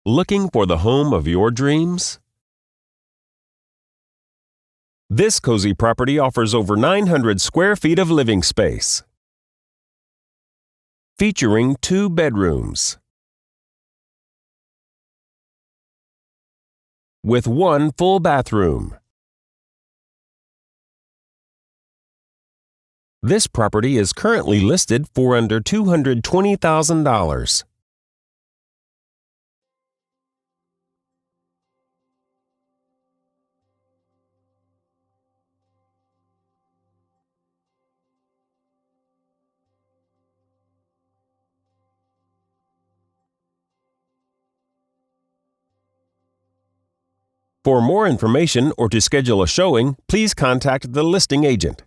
Looking for the home of your dreams? This cozy property offers over 900 square feet of living space, featuring 2 bedrooms, with 1 full bathroom. This property is currently listed for under $220,000. For more information or to schedule a showing, please contact the listing agent.